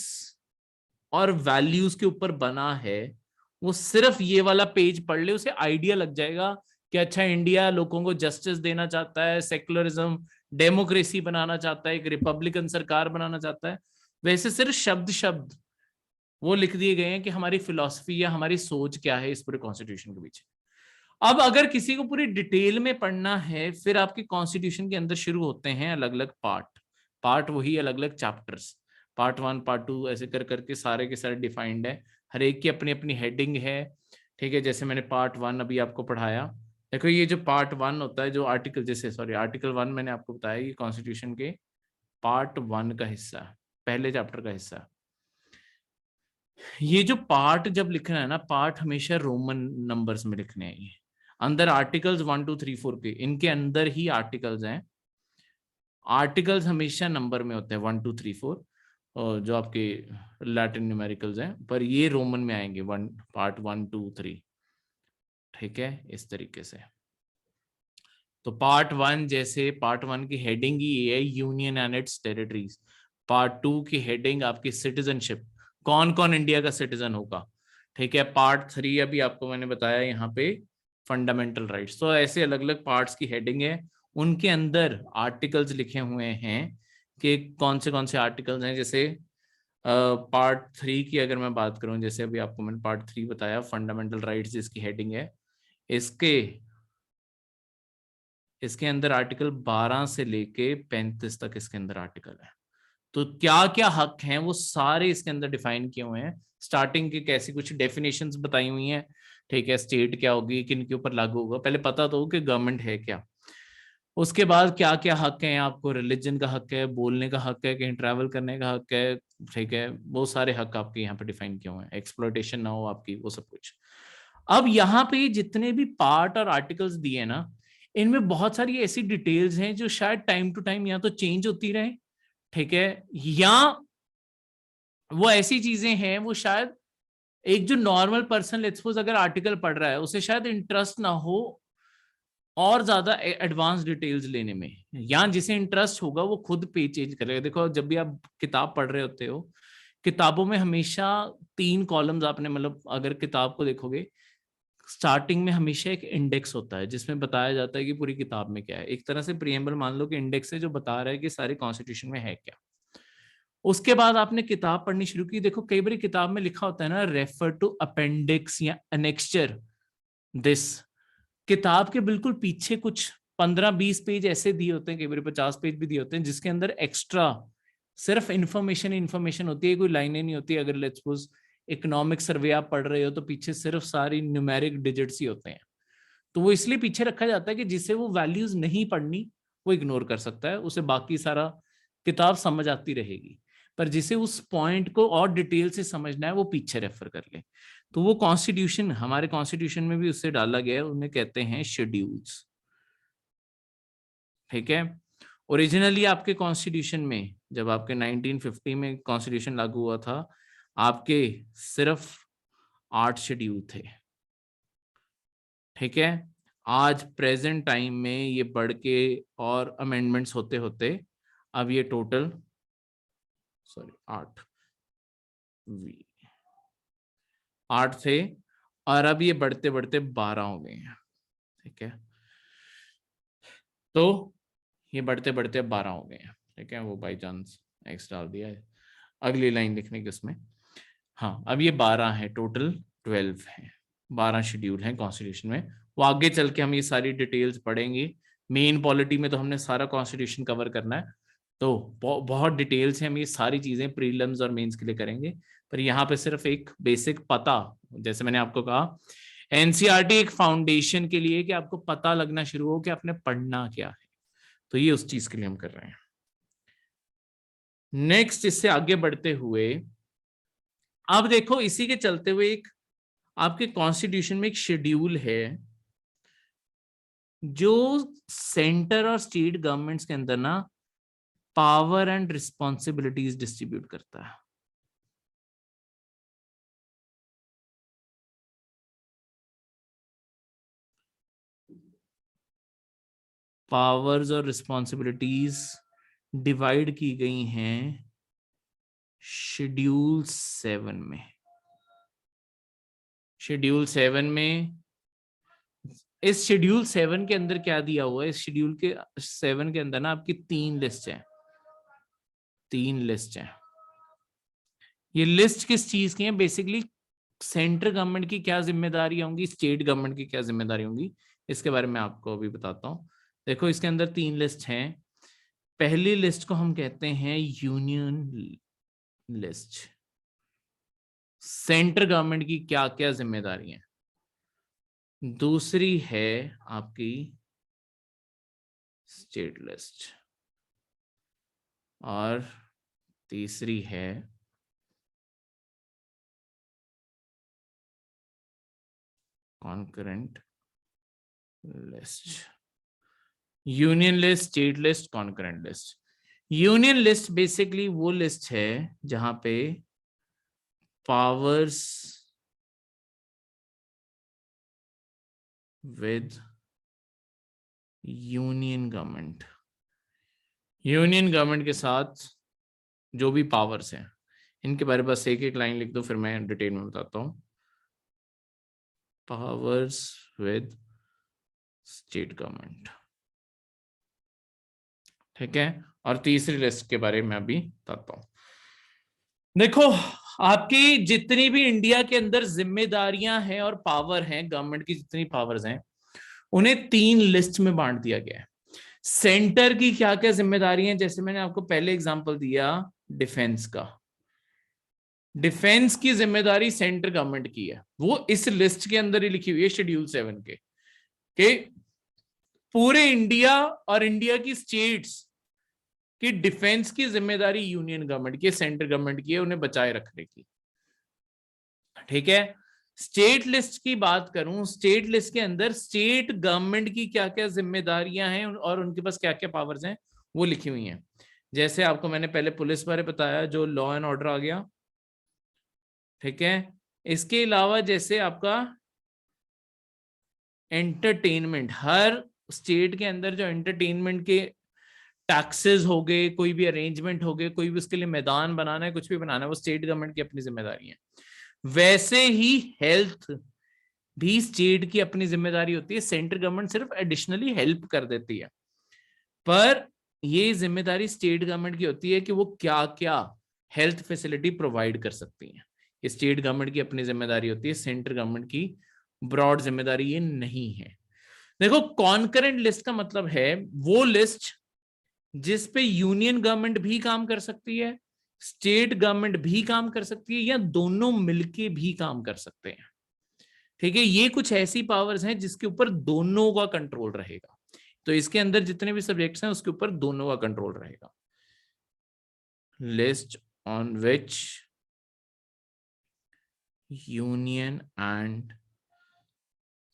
और वैल्यूज के ऊपर बना है, वो सिर्फ ये वाला पेज पढ़ ले, उसे आइडिया लग जाएगा कि अच्छा, इंडिया लोगों को जस्टिस देना चाहता है, सेक्युलरिज्म, डेमोक्रेसी बनाना चाहता है, एक रिपब्लिकन सरकार बनाना चाहता है। वैसे सिर्फ शब्द शब्द वो लिख दिए गए हैं कि हमारी फिलॉसफी या हमारी सोच क्या है इस पूरे कॉन्स्टिट्यूशन के पीछे। अब अगर किसी को पूरी डिटेल में पढ़ना है, फिर आपके कॉन्स्टिट्यूशन के अंदर शुरू होते हैं अलग अलग पार्ट, पार्ट वही अलग अलग चैप्टर्स, पार्ट 1 पार्ट 2 ऐसे कर करके सारे के सारे डिफाइंड है, हर एक की अपनी अपनी हेडिंग है। ठीक है, जैसे मैंने पार्ट 1 अभी आपको पढ़ाया, देखो ये जो पार्ट 1 होता है, जो आर्टिकल, जैसे सॉरी आर्टिकल 1 मैंने आपको बताया कि कॉन्स्टिट्यूशन के पार्ट 1 का हिस्सा है, पहले चैप्टर का हिस्सा है। ये जो पार्ट जब लिखना है ना, पार्ट हमेशा रोमन नंबर्स में लिखने हैं। ये अंदर आर्टिकल्स 1 2 3 4 के, इनके अंदर ही आर्टिकल्स हैं, आर्टिकल्स हमेशा नंबर में होते हैं 1 2 3 4, और जो आपके लैटिन न्यूमेरिकल्स हैं, पर ये रोमन में आएंगे, पार्ट 1 2 3। ठीक है, इस तरीके से। तो पार्ट 1, जैसे पार्ट 1 की हेडिंग ही ये है, union and it's territories. Part 2 की हेडिंग आपकी सिटीजनशिप, कौन कौन इंडिया का सिटीजन होगा। ठीक है, पार्ट 3 अभी आपको मैंने बताया यहाँ पे, फंडामेंटल राइट्स। तो ऐसे अलग अलग पार्ट्स की हेडिंग है, उनके अंदर आर्टिकल्स लिखे हुए हैं कि कौन से आर्टिकल्स हैं। जैसे पार्ट 3 की अगर मैं बात करूं, जैसे अभी आपको मैंने पार्ट 3 बताया, फंडामेंटल राइट्स जिसकी हेडिंग है, इसके इसके अंदर आर्टिकल 12 से लेके 35 तक इसके अंदर आर्टिकल है। तो क्या क्या हक हैं वो सारे इसके अंदर डिफाइन किए हुए हैं। स्टार्टिंग की कैसी कुछ डेफिनेशंस बताई हुई हैं, ठीक है, स्टेट क्या होगी, किन के ऊपर लागू होगा, पहले पता तो हो कि गवर्नमेंट है क्या। उसके बाद क्या क्या हक हैं, आपको रिलीजन का हक है, बोलने का हक है, कहीं ट्रैवल करने का हक है, ठीक है, वो सारे हक आपके यहाँ पे डिफाइन किए हुए हैं, एक्सप्लॉयटेशन ना हो आपकी, वो सब कुछ। अब यहाँ पे जितने भी पार्ट और आर्टिकल्स दिए ना, इनमें बहुत सारी ऐसी डिटेल्स हैं जो शायद टाइम टू टाइम या तो चेंज होती रहे, ठीक है, या वो ऐसी चीजें हैं वो शायद एक जो नॉर्मल पर्सन लेट्स सपोज अगर आर्टिकल पढ़ रहा है उसे शायद इंटरेस्ट ना हो और ज्यादा एडवांस डिटेल्स लेने में, या जिसे इंटरेस्ट होगा वो खुद पेज चेंज करेगा। देखो जब भी आप किताब पढ़ रहे होते हो, किताबों में हमेशा 3 कॉलम्स आपने, मतलब अगर किताब को देखोगे स्टार्टिंग में हमेशा एक इंडेक्स होता है जिसमें बताया जाता है कि पूरी किताब में क्या है। एक तरह से प्रीएम्बल मान लो कि इंडेक्स है जो बता रहा है कि सारे कॉन्स्टिट्यूशन में है क्या। उसके बाद आपने किताब पढ़नी शुरू की, देखो कई बार किताब में लिखा होता है ना रेफर टू अपेंडिक्स या एनेक्स्चर दिस, किताब के बिल्कुल पीछे कुछ 15-20 पेज ऐसे दिए होते हैं, कई बार 50 पेज भी दिए होते हैं जिसके अंदर एक्स्ट्रा सिर्फ इंफॉर्मेशन होती है, कोई लाइनें नहीं होती। अगर लेट्स सपोज इकोनॉमिक सर्वे आप पढ़ रहे हो तो पीछे सिर्फ सारी न्यूमेरिक डिजिट्स ही होते हैं, तो वो इसलिए पीछे रखा जाता है कि जिसे वो वैल्यूज नहीं पढ़नी वो इग्नोर कर सकता है, उसे बाकी सारा किताब समझ आती रहेगी, पर जिसे उस पॉइंट को और डिटेल से समझना है वो पीछे रेफर कर ले। तो वो कॉन्स्टिट्यूशन, हमारे कॉन्स्टिट्यूशन में भी उससे डाला गया है, उन्हें कहते हैं शेड्यूल्स, ठीक है। ओरिजिनली आपके कॉन्स्टिट्यूशन में जब आपके 1950 में कॉन्स्टिट्यूशन लागू हुआ था, आपके सिर्फ 8 शेड्यूल थे, ठीक है। आज प्रेजेंट टाइम में ये बढ़ के और अमेंडमेंट्स होते होते अब ये टोटल 8 थे, और अब ये बढ़ते बढ़ते 12 हो गए हैं, ठीक है। तो ये बढ़ते बढ़ते 12 हो गए हैं, ठीक है, वो बाई चांस एक्स डाल दिया है अगली लाइन लिखने की उसमें। हाँ, अब ये 12 है, टोटल 12 है, 12 शेड्यूल हैं कॉन्स्टिट्यूशन में। वो आगे चल के हम ये सारी डिटेल्स पढ़ेंगे। मेन पॉलिटी में तो हमने सारा कॉन्स्टिट्यूशन कवर करना है, तो बहुत डिटेल्स हैं, हम ये सारी चीजें प्रीलिम्स और मेंस के लिए करेंगे। पर यहाँ पे सिर्फ एक बेसिक पता, जैसे मैंने आपको कहा एनसीईआरटी एक फाउंडेशन के लिए कि आपको पता लगना शुरू हो कि आपने पढ़ना क्या है, तो ये उस चीज के लिए हम कर रहे हैं। नेक्स्ट इससे आगे बढ़ते हुए अब देखो इसी के चलते हुए एक आपके कॉन्स्टिट्यूशन में एक शेड्यूल है जो सेंटर और स्टेट गवर्नमेंट्स के अंदर ना पावर एंड रिस्पॉन्सिबिलिटीज डिस्ट्रीब्यूट करता है। पावर्स और रिस्पॉन्सिबिलिटीज डिवाइड की गई हैं शेड्यूल 7 में। शेड्यूल 7 में, इस शेड्यूल 7 के अंदर क्या दिया हुआ है, इस शेड्यूल के 7 के अंदर ना आपकी 3 लिस्ट है, 3 लिस्ट है। ये लिस्ट किस चीज की है, बेसिकली सेंट्रल गवर्नमेंट की क्या जिम्मेदारी होंगी, स्टेट गवर्नमेंट की क्या जिम्मेदारी होंगी, इसके बारे में आपको अभी बताता हूँ। देखो इसके अंदर 3 लिस्ट हैं। पहली लिस्ट को हम कहते हैं यूनियन लिस्ट, सेंट्रल गवर्नमेंट की क्या क्या जिम्मेदारी है। दूसरी है आपकी स्टेट लिस्ट, और तीसरी है concurrent list. Union list, state list, concurrent list. Union list basically वो लिस्ट है जहां पे powers with union government, union government के साथ जो भी पावर्स हैं, इनके बारे में बस एक एक लाइन लिख दो, फिर मैं डिटेल में बताता हूँ। पावर्स विद स्टेट गवर्नमेंट, ठीक है। और तीसरी लिस्ट के बारे में अभी बताता हूँ। देखो आपकी जितनी भी इंडिया के अंदर जिम्मेदारियां हैं और पावर हैं, गवर्नमेंट की जितनी पावर्स हैं, उन्हें 3 लिस्ट में बांट दिया गया है। सेंटर की क्या क्या जिम्मेदारी है, जैसे मैंने आपको पहले एग्जांपल दिया डिफेंस का, डिफेंस की जिम्मेदारी सेंट्रल गवर्नमेंट की है, वो इस लिस्ट के अंदर ही लिखी हुई है शेड्यूल 7 के, कि पूरे इंडिया और इंडिया की स्टेट्स की डिफेंस की जिम्मेदारी यूनियन गवर्नमेंट की, सेंट्रल गवर्नमेंट की है उन्हें बचाए रखने की। ठीक है, स्टेट लिस्ट की बात करूं, स्टेट लिस्ट के अंदर स्टेट गवर्नमेंट की क्या क्या जिम्मेदारियां हैं और उनके पास क्या क्या पावर्स हैं वो लिखी हुई हैं। जैसे आपको मैंने पहले पुलिस बारे बताया, जो लॉ एंड ऑर्डर आ गया। ठीक है, इसके अलावा जैसे आपका एंटरटेनमेंट, हर स्टेट के अंदर जो एंटरटेनमेंट के टैक्सेस हो गए, कोई भी अरेंजमेंट हो गए, कोई भी उसके लिए मैदान बनाना है, कुछ भी बनाना है, वो स्टेट गवर्नमेंट की अपनी जिम्मेदारी है। वैसे ही हेल्थ भी स्टेट की अपनी जिम्मेदारी होती है, सेंट्रल गवर्नमेंट सिर्फ एडिशनली हेल्प कर देती है, पर ये जिम्मेदारी स्टेट गवर्नमेंट की होती है कि वो क्या क्या हेल्थ फैसिलिटी प्रोवाइड कर सकती है। ये स्टेट गवर्नमेंट की अपनी जिम्मेदारी होती है, सेंट्रल गवर्नमेंट की ब्रॉड जिम्मेदारी ये नहीं है। देखो, कॉन्करेंट लिस्ट का मतलब है वो लिस्ट जिस पे यूनियन गवर्नमेंट भी काम कर सकती है, स्टेट गवर्नमेंट भी काम कर सकती है, या दोनों मिलके भी काम कर सकते हैं। ठीक है, ये कुछ ऐसी पावर्स हैं जिसके ऊपर दोनों का कंट्रोल रहेगा, तो इसके अंदर जितने भी सब्जेक्ट्स हैं उसके ऊपर दोनों का कंट्रोल रहेगा। List on which union and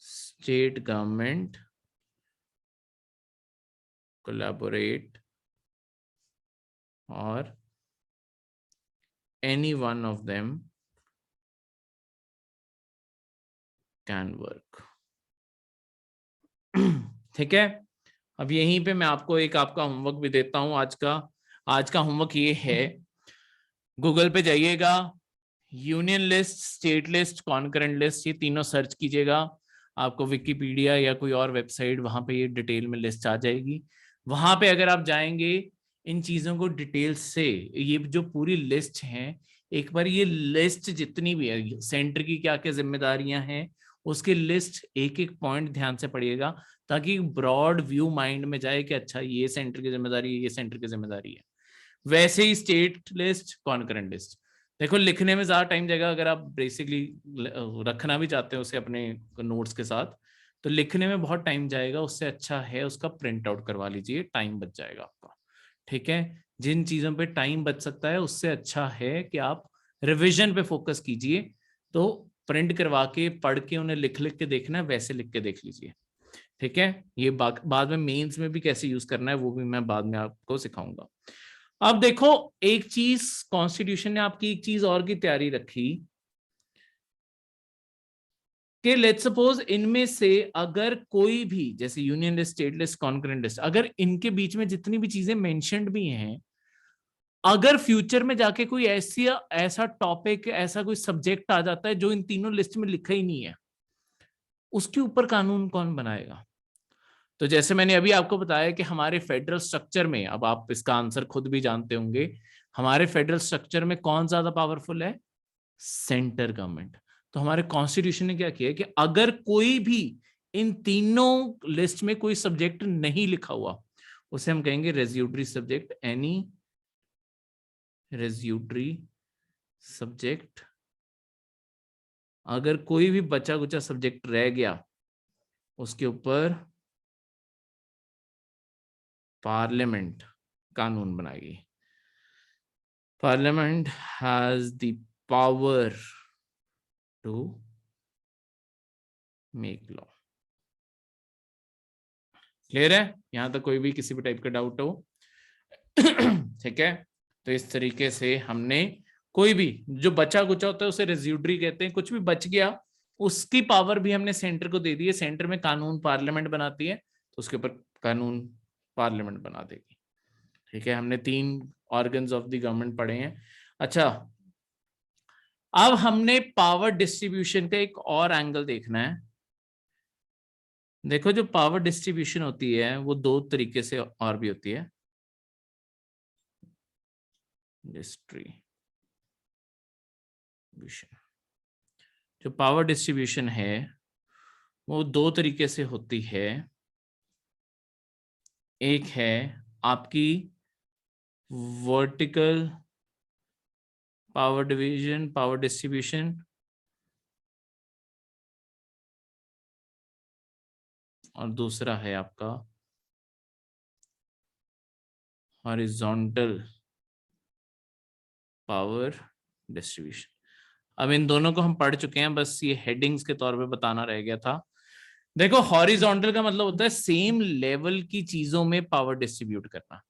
state government collaborate और any one of them can work। ठीक है, अब यहीं पे मैं आपको एक आपका होमवर्क भी देता हूं। आज का होमवर्क ये है, गूगल पे जाइएगा, union list, state list, concurrent list, ये तीनों सर्च कीजिएगा, आपको विकिपीडिया या कोई और वेबसाइट, वहां पे ये डिटेल में लिस्ट आ जाएगी। वहां पे अगर आप जाएंगे, इन चीजों को डिटेल से, ये जो पूरी लिस्ट है, एक बार ये लिस्ट जितनी भी है, सेंटर की क्या क्या जिम्मेदारियां हैं, उसकी लिस्ट एक एक पॉइंट ध्यान से पढ़िएगा, ताकि ब्रॉड व्यू माइंड में जाए कि अच्छा ये सेंटर की जिम्मेदारी है, ये सेंटर की जिम्मेदारी है। वैसे ही स्टेट लिस्ट, कॉन्करेंट लिस्ट, देखो लिखने में ज्यादा टाइम जाएगा, अगर आप बेसिकली रखना भी चाहते हो उसे अपने नोट्स के साथ, तो लिखने में बहुत टाइम जाएगा, उससे अच्छा है उसका प्रिंट आउट करवा लीजिए, टाइम बच जाएगा आपका। ठीक है, जिन चीजों पे टाइम बच सकता है उससे अच्छा है कि आप रिवीजन पे फोकस कीजिए, तो प्रिंट करवा के पढ़ के उन्हें लिख लिख के देखना है, वैसे लिख के देख लीजिए। ठीक है, ये बाद में मेंस में भी कैसे यूज करना है वो भी मैं बाद में आपको सिखाऊंगा। अब देखो, एक चीज कॉन्स्टिट्यूशन ने आपकी एक चीज और की तैयारी रखी कि लेट्स सपोज इनमें से अगर कोई भी, जैसे union list, state list, concurrent list, अगर इनके बीच में जितनी भी चीजें मेंशन्ड भी हैं, अगर फ्यूचर में जाके कोई ऐसा टॉपिक, ऐसा कोई सब्जेक्ट आ जाता है जो इन तीनों लिस्ट में लिखा ही नहीं है, उसके ऊपर कानून कौन बनाएगा? तो जैसे मैंने अभी आपको बताया कि हमारे फेडरल स्ट्रक्चर में, अब आप इसका आंसर खुद भी जानते होंगे, हमारे फेडरल स्ट्रक्चर में कौन ज्यादा पावरफुल है? Centre government. तो हमारे कॉन्स्टिट्यूशन ने क्या किया कि अगर कोई भी इन तीनों लिस्ट में कोई सब्जेक्ट नहीं लिखा हुआ, उसे हम कहेंगे रेज्यूटरी सब्जेक्ट, एनी रेज्यूटरी सब्जेक्ट। अगर कोई भी बचा कुचा सब्जेक्ट रह गया, उसके ऊपर पार्लियामेंट कानून बनाएगी। Parliament has the power to make law. Clear है? यहां तक कोई भी किसी भी टाइप का डाउट हो? ठीक है, तो इस तरीके से हमने कोई भी जो बचा कुचा होता है उसे रेज्यूडरी कहते हैं, कुछ भी बच गया उसकी पावर भी हमने सेंटर को दे दी है, सेंटर में कानून पार्लियामेंट बनाती है, तो उसके ऊपर कानून पार्लियामेंट बना देगी। ठीक है, हमने 3 ऑर्गन्स ऑफ द गवर्नमेंट पढ़े हैं। अच्छा, अब हमने पावर डिस्ट्रीब्यूशन का एक और एंगल देखना है। देखो, जो पावर डिस्ट्रीब्यूशन होती है वो 2 तरीके से और भी होती है। डिस्ट्रीब्यूशन, जो पावर डिस्ट्रीब्यूशन है वो दो तरीके से होती है। एक है आपकी vertical power division, power distribution, और दूसरा है आपका हॉरिजॉन्टल पावर डिस्ट्रीब्यूशन। अब इन दोनों को हम पढ़ चुके हैं, बस ये हेडिंग्स के तौर पे बताना रह गया था। देखो, हॉरिजॉन्टल का मतलब होता है सेम लेवल की चीजों में पावर डिस्ट्रीब्यूट करना।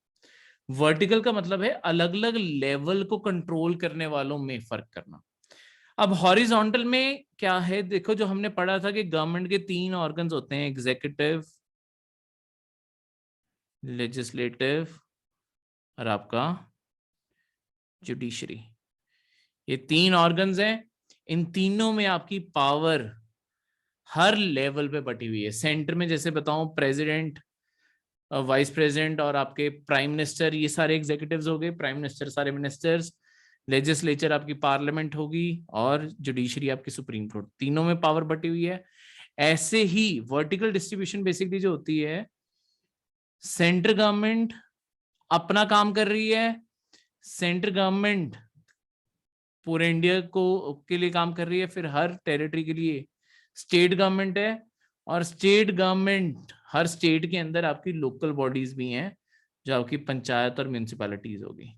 वर्टिकल का मतलब है अलग अलग लेवल को कंट्रोल करने वालों में फर्क करना। अब हॉरिजॉन्टल में क्या है, देखो जो हमने पढ़ा था कि गवर्नमेंट के 3 ऑर्गन्स होते हैं, एग्जीक्यूटिव, लेजिस्लेटिव और आपका जुडिशरी। ये 3 ऑर्गन्स हैं। इन तीनों में आपकी पावर हर लेवल पे बटी हुई है। सेंटर में जैसे बताऊं, प्रेसिडेंट, वाइस प्रेसिडेंट और आपके प्राइम मिनिस्टर, ये सारे एग्जीक्यूटिव्स हो गए, प्राइम मिनिस्टर सारे मिनिस्टर्स, लेजिस्लेचर आपकी पार्लियामेंट होगी, और जुडिशरी आपकी सुप्रीम कोर्ट। तीनों में पावर बटी हुई है। ऐसे ही वर्टिकल डिस्ट्रीब्यूशन बेसिकली जो होती है, सेंट्रल गवर्नमेंट अपना काम कर रही है, सेंट्रल गवर्नमेंट पूरे इंडिया को के लिए काम कर रही है, फिर हर टेरिटरी के लिए स्टेट गवर्नमेंट है, और स्टेट गवर्नमेंट हर स्टेट के अंदर आपकी लोकल बॉडीज भी हैं जो आपकी पंचायत और म्यूनिसिपैलिटीज होगी।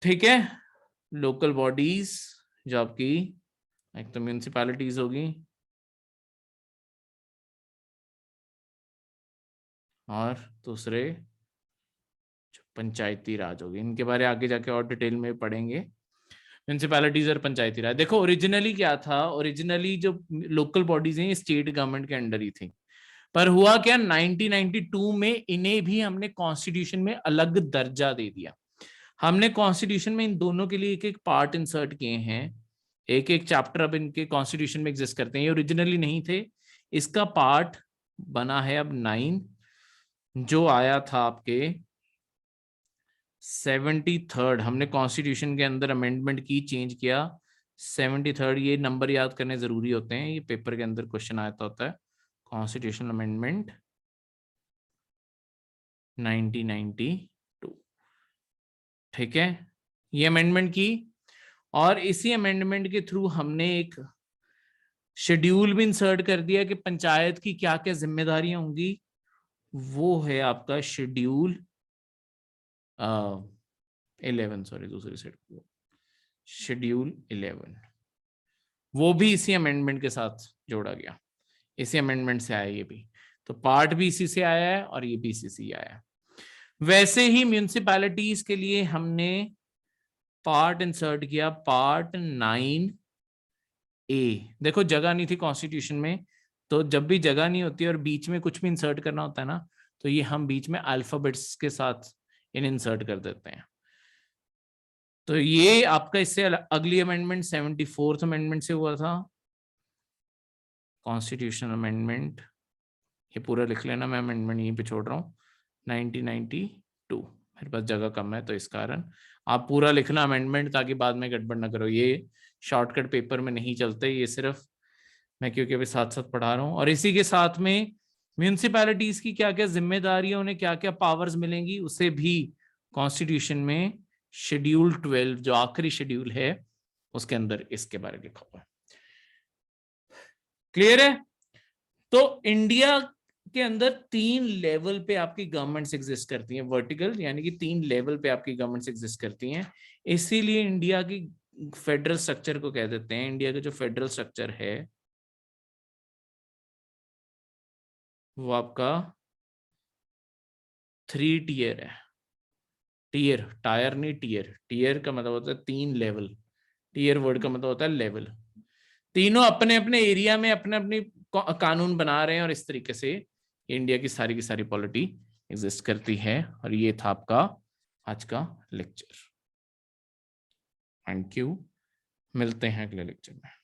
ठीक है, लोकल बॉडीज जो आपकी एक तो म्यूनिसिपैलिटीज होगी और दूसरे पंचायती राज होगी। इनके बारे आगे जाके और डिटेल में पढ़ेंगे, म्यूनिसिपैलिटीज और पंचायती राज। देखो ओरिजिनली क्या था, ओरिजिनली जो लोकल बॉडीज हैं ये स्टेट गवर्नमेंट के अंडर ही थी, पर हुआ क्या 1992 में इन्हें भी हमने कॉन्स्टिट्यूशन में अलग दर्जा दे दिया। हमने कॉन्स्टिट्यूशन में इन दोनों के लिए एक एक पार्ट इंसर्ट किए हैं, एक एक चैप्टर अब इनके कॉन्स्टिट्यूशन में एग्जिस्ट करते हैं। ये ओरिजिनली नहीं थे, इसका पार्ट बना है अब 9, जो आया था आपके 73rd। हमने कॉन्स्टिट्यूशन के अंदर अमेंडमेंट की, चेंज किया 73rd। ये नंबर याद करने जरूरी होते हैं, ये पेपर के अंदर क्वेश्चन आता होता है। कॉन्स्टिट्यूशन अमेंडमेंट 1992, ठीक है, ये अमेंडमेंट की, और इसी अमेंडमेंट के थ्रू हमने एक शेड्यूल भी इंसर्ट कर दिया कि पंचायत की क्या क्या जिम्मेदारियां होंगी। वो है आपका शेड्यूल 11, सॉरी दूसरी साइड, शेड्यूल 11। वो भी इसी अमेंडमेंट के साथ जोड़ा गया, इसी अमेंडमेंट से आया ये भी। तो पार्ट भी इसी से आया है और ये भी इसी से आया है। वैसे ही म्यूनिसिपैलिटीज के लिए हमने पार्ट इंसर्ट किया, पार्ट 9A। देखो जगह नहीं थी कॉन्स्टिट्यूशन में, तो जब भी जगह नहीं होती और बीच में कुछ भी इंसर्ट करना होता है ना, तो ये हम बीच में अल्फाबेट्स के साथ इन इंसर्ट कर देते हैं। तो ये आपका इससे अगली अमेंडमेंट 74th अमेंडमेंट से हुआ था, कॉन्स्टिट्यूशन अमेंडमेंट। ये पूरा लिख लेना, मैं अमेंडमेंट यहीं पे छोड़ रहा हूँ, 1992। मेरे पास जगह कम है तो इस कारण आप पूरा लिखना अमेंडमेंट, ताकि बाद में गड़बड़ ना करो। ये शॉर्टकट पेपर में नहीं चलते, ये सिर्फ मैं क्योंकि अभी साथ साथ पढ़ा रहा हूँ। और इसी के साथ में म्यूनिसिपैलिटीज की क्या क्या जिम्मेदारियां, उन्हें क्या क्या पावर्स मिलेंगी, उसे भी कॉन्स्टिट्यूशन में शेड्यूल 12 जो आखिरी शेड्यूल है उसके अंदर इसके बारे में लिखा हुआ है। क्लियर है? तो इंडिया के अंदर 3 लेवल पे आपकी गवर्नमेंट्स एग्जिस्ट करती हैं, वर्टिकल, यानी कि 3 लेवल पे आपकी गवर्नमेंट्स एग्जिस्ट करती हैं। इसीलिए इंडिया की फेडरल स्ट्रक्चर को कह देते हैं, इंडिया का जो फेडरल स्ट्रक्चर है वो आपका 3 टीयर है। टीयर, टायर नहीं, टीयर। टीयर का मतलब होता है 3 लेवल, टीयर वर्ड का मतलब होता है लेवल। तीनों अपने अपने एरिया में अपने अपने कानून बना रहे हैं, और इस तरीके से इंडिया की सारी पॉलिटी एग्जिस्ट करती है। और ये था आपका आज का लेक्चर। थैंक यू, मिलते हैं अगले लेक्चर में।